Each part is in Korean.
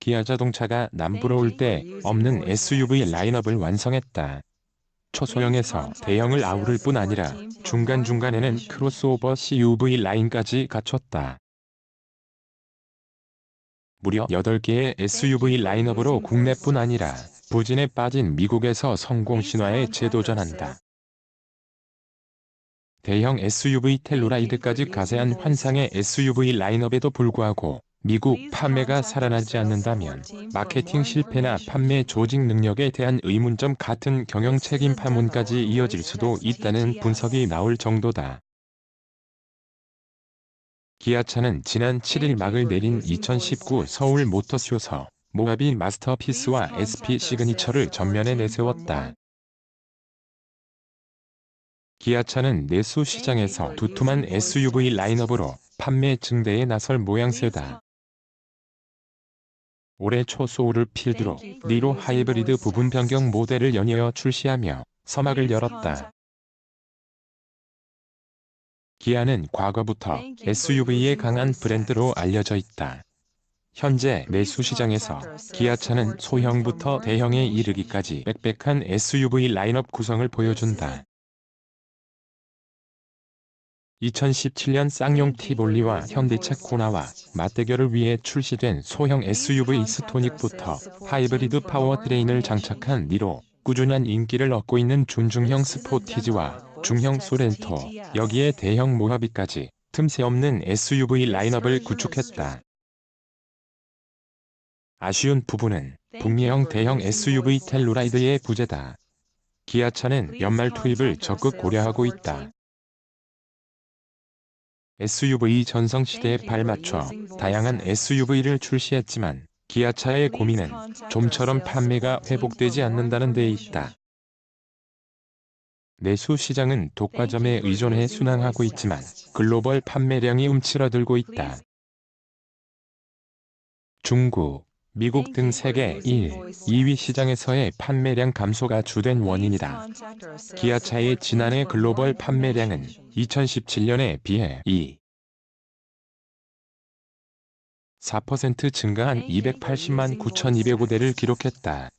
기아 자동차가 남부로 올 때 없는 SUV 라인업을 완성했다. 초소형에서 대형을 아우를 뿐 아니라 중간중간에는 크로스오버 CUV 라인까지 갖췄다. 무려 8개의 SUV 라인업으로 국내뿐 아니라 부진에 빠진 미국에서 성공 신화에 재도전한다. 대형 SUV 텔루라이드까지 가세한 환상의 SUV 라인업에도 불구하고 미국 판매가 살아나지 않는다면 마케팅 실패나 판매 조직 능력에 대한 의문점 같은 경영 책임 파문까지 이어질 수도 있다는 분석이 나올 정도다. 기아차는 지난 7일 막을 내린 2019 서울 모터쇼에서 모하비 마스터피스와 SP 시그니처를 전면에 내세웠다. 기아차는 내수 시장에서 두툼한 SUV 라인업으로 판매 증대에 나설 모양새다. 올해 초 소울을 필두로 니로 하이브리드 부분 변경 모델을 연이어 출시하며 서막을 열었다. 기아는 과거부터 SUV에 강한 브랜드로 알려져 있다. 현재 내수 시장에서 기아차는 소형부터 대형에 이르기까지 빽빽한 SUV 라인업 구성을 보여준다. 2017년 쌍용 티볼리와 현대차 코나와 맞대결을 위해 출시된 소형 SUV 스토닉부터 하이브리드 파워트레인을 장착한 니로 꾸준한 인기를 얻고 있는 준중형 스포티지와 중형 소렌토, 여기에 대형 모하비까지 틈새 없는 SUV 라인업을 구축했다. 아쉬운 부분은 북미형 대형 SUV 텔루라이드의 부재다. 기아차는 연말 투입을 적극 고려하고 있다. SUV 전성시대에 발맞춰 다양한 SUV를 출시했지만 기아차의 고민은 좀처럼 판매가 회복되지 않는다는 데 있다. 내수 시장은 독과점에 의존해 순항하고 있지만 글로벌 판매량이 움츠러들고 있다. 중국, 미국 등 세계 1, 2위 시장에서의 판매량 감소가 주된 원인이다. 기아차의 지난해 글로벌 판매량은 2017년에 비해 4% 증가한 280만 9,205대를 기록했다.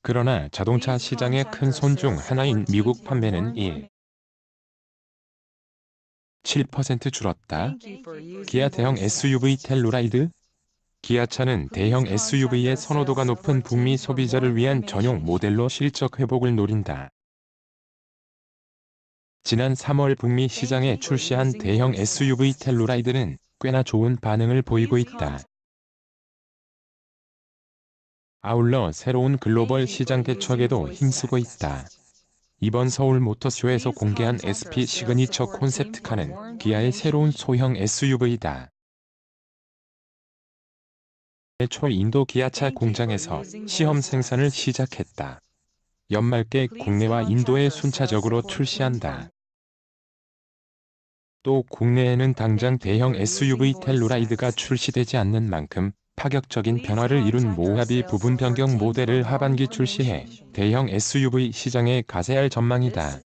그러나 자동차 시장의 큰 손 중 하나인 미국 판매는 7% 줄었다. 기아 대형 SUV 텔루라이드? 기아차는 대형 SUV의 선호도가 높은 북미 소비자를 위한 전용 모델로 실적 회복을 노린다. 지난 3월 북미 시장에 출시한 대형 SUV 텔루라이드는 꽤나 좋은 반응을 보이고 있다. 아울러 새로운 글로벌 시장 개척에도 힘쓰고 있다. 이번 서울 모터쇼에서 공개한 SP 시그니처 콘셉트카는 기아의 새로운 소형 SUV다. 초 인도 기아차 공장에서 시험 생산을 시작했다. 연말께 국내와 인도에 순차적으로 출시한다. 또 국내에는 당장 대형 SUV 텔루라이드가 출시되지 않는 만큼 파격적인 변화를 이룬 모하비 부분 변경 모델을 하반기 출시해 대형 SUV 시장에 가세할 전망이다.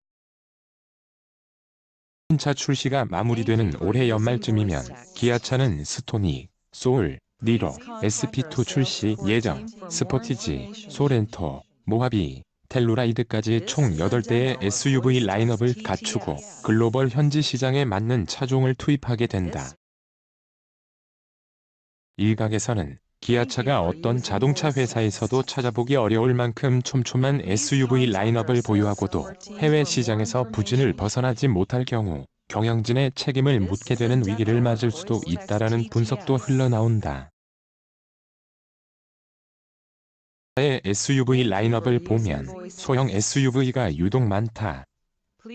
신차 출시가 마무리되는 올해 연말쯤이면 기아차는 스토닉, 소울, 니로, SP2 출시 예정, 스포티지, 소렌토, 모하비, 텔루라이드까지 총 8대의 SUV 라인업을 갖추고 글로벌 현지 시장에 맞는 차종을 투입하게 된다. 일각에서는 기아차가 어떤 자동차 회사에서도 찾아보기 어려울 만큼 촘촘한 SUV 라인업을 보유하고도 해외 시장에서 부진을 벗어나지 못할 경우 경영진의 책임을 묻게 되는 위기를 맞을 수도 있다라는 분석도 흘러나온다. 기아의 SUV 라인업을 보면 소형 SUV가 유독 많다.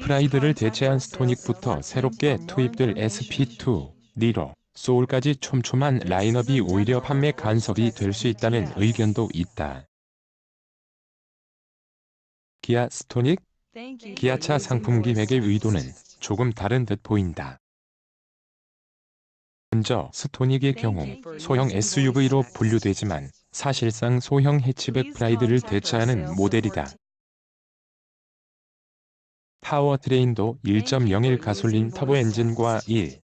프라이드를 대체한 스토닉부터 새롭게 투입될 SP2, 니로, 소울까지 촘촘한 라인업이 오히려 판매 간섭이 될 수 있다는 의견도 있다. 기아 스토닉? 기아차 상품 기획의 의도는 조금 다른 듯 보인다. 먼저 스토닉의 경우 소형 SUV로 분류되지만 사실상 소형 해치백 프라이드를 대체하는 모델이다. 파워트레인도 1.01 가솔린 터보 엔진과 1.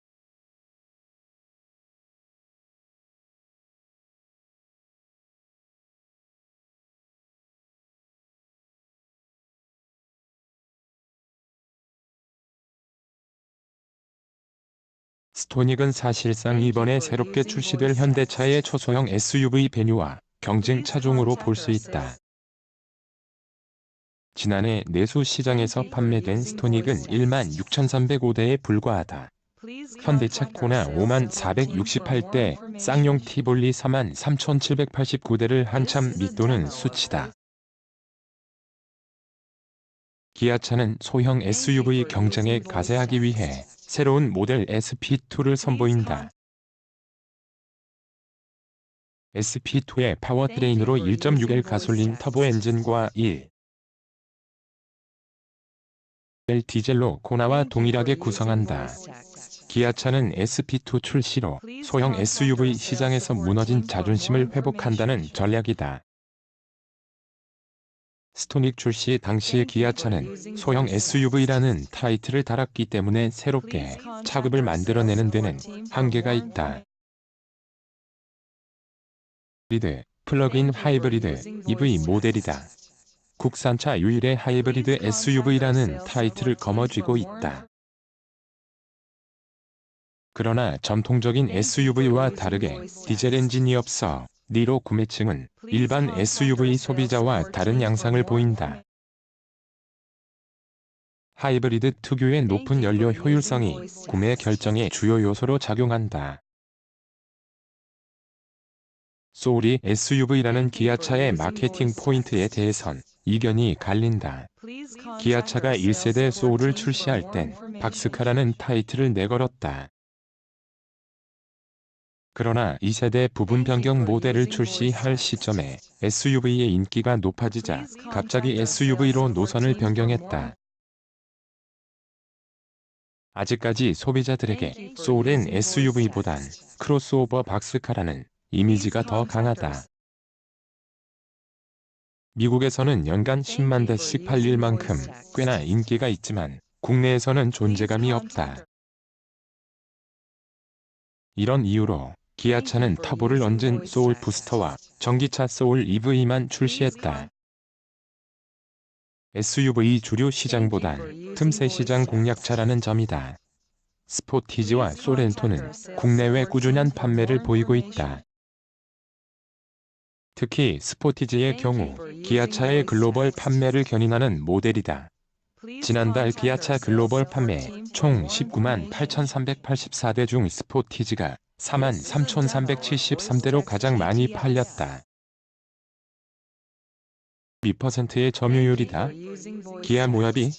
스토닉은 사실상 이번에 새롭게 출시될 현대차의 초소형 SUV 베뉴와 경쟁 차종으로 볼 수 있다. 지난해 내수 시장에서 판매된 스토닉은 16,305대에 불과하다. 현대차 코나 54,468대, 쌍용 티볼리 43,789대를 한참 밑도는 수치다. 기아차는 소형 SUV 경쟁에 가세하기 위해 새로운 모델 SP2를 선보인다. SP2의 파워트레인으로 1.6L 가솔린 터보 엔진과 1.1L 디젤로 코나와 동일하게 구성한다. 기아차는 SP2 출시로 소형 SUV 시장에서 무너진 자존심을 회복한다는 전략이다. 스토닉 출시 당시 기아차는 소형 SUV라는 타이틀을 달았기 때문에 새롭게 차급을 만들어내는 데는 한계가 있다. 플러그인 하이브리드 EV 모델이다. 국산차 유일의 하이브리드 SUV라는 타이틀을 거머쥐고 있다. 그러나 전통적인 SUV와 다르게 디젤 엔진이 없어 니로 구매층은 일반 SUV 소비자와 다른 양상을 보인다. 하이브리드 특유의 높은 연료 효율성이 구매 결정의 주요 요소로 작용한다. 소울이 SUV라는 기아차의 마케팅 포인트에 대해선 이견이 갈린다. 기아차가 1세대 소울을 출시할 땐 박스카라는 타이틀을 내걸었다. 그러나 2세대 부분 변경 모델을 출시할 시점에 SUV의 인기가 높아지자 갑자기 SUV로 노선을 변경했다. 아직까지 소비자들에게 소울은 SUV보단 크로스오버 박스카라는 이미지가 더 강하다. 미국에서는 연간 10만 대씩 팔릴 만큼 꽤나 인기가 있지만 국내에서는 존재감이 없다. 이런 이유로 기아차는 터보를 얹은 소울 부스터와 전기차 소울 EV만 출시했다. SUV 주류 시장보단 틈새 시장 공략차라는 점이다. 스포티지와 소렌토는 국내외 꾸준한 판매를 보이고 있다. 특히 스포티지의 경우 기아차의 글로벌 판매를 견인하는 모델이다. 지난달 기아차 글로벌 판매 총 198,384대 중 스포티지가 43,373대로 가장 많이 팔렸다. 2%의 점유율이다. 기아 모하비?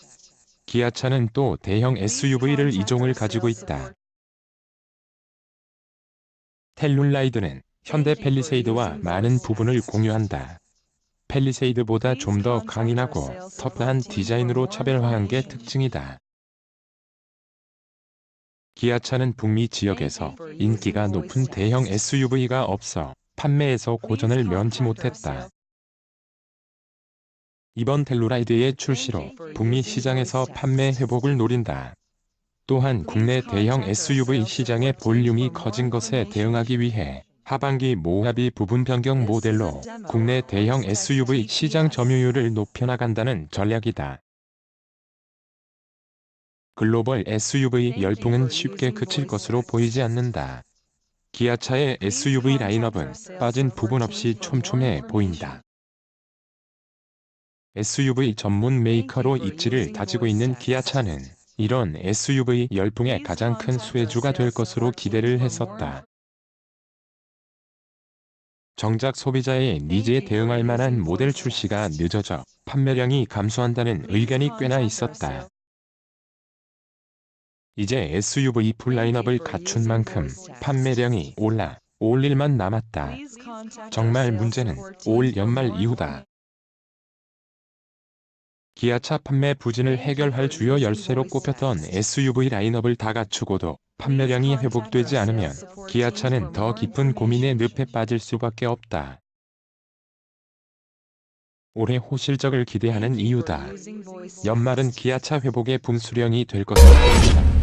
기아차는 또 대형 SUV를 2종을 가지고 있다. 텔룰라이드는 현대 팰리세이드와 많은 부분을 공유한다. 팰리세이드보다 좀 더 강인하고 터프한 디자인으로 차별화한 게 특징이다. 기아차는 북미 지역에서 인기가 높은 대형 SUV가 없어 판매에서 고전을 면치 못했다. 이번 텔루라이드의 출시로 북미 시장에서 판매 회복을 노린다. 또한 국내 대형 SUV 시장의 볼륨이 커진 것에 대응하기 위해 하반기 모하비 부분 변경 모델로 국내 대형 SUV 시장 점유율을 높여나간다는 전략이다. 글로벌 SUV 열풍은 쉽게 그칠 것으로 보이지 않는다. 기아차의 SUV 라인업은 빠진 부분 없이 촘촘해 보인다. SUV 전문 메이커로 입지를 다지고 있는 기아차는 이런 SUV 열풍의 가장 큰 수혜주가 될 것으로 기대를 했었다. 정작 소비자의 니즈에 대응할 만한 모델 출시가 늦어져 판매량이 감소한다는 의견이 꽤나 있었다. 이제 SUV 풀 라인업을 갖춘 만큼 판매량이 올 일만 남았다. 정말 문제는 올 연말 이후다. 기아차 판매 부진을 해결할 주요 열쇠로 꼽혔던 SUV 라인업을 다 갖추고도 판매량이 회복되지 않으면 기아차는 더 깊은 고민의 늪에 빠질 수밖에 없다. 올해 호실적을 기대하는 이유다. 연말은 기아차 회복의 분수령이 될 것으로 보인다.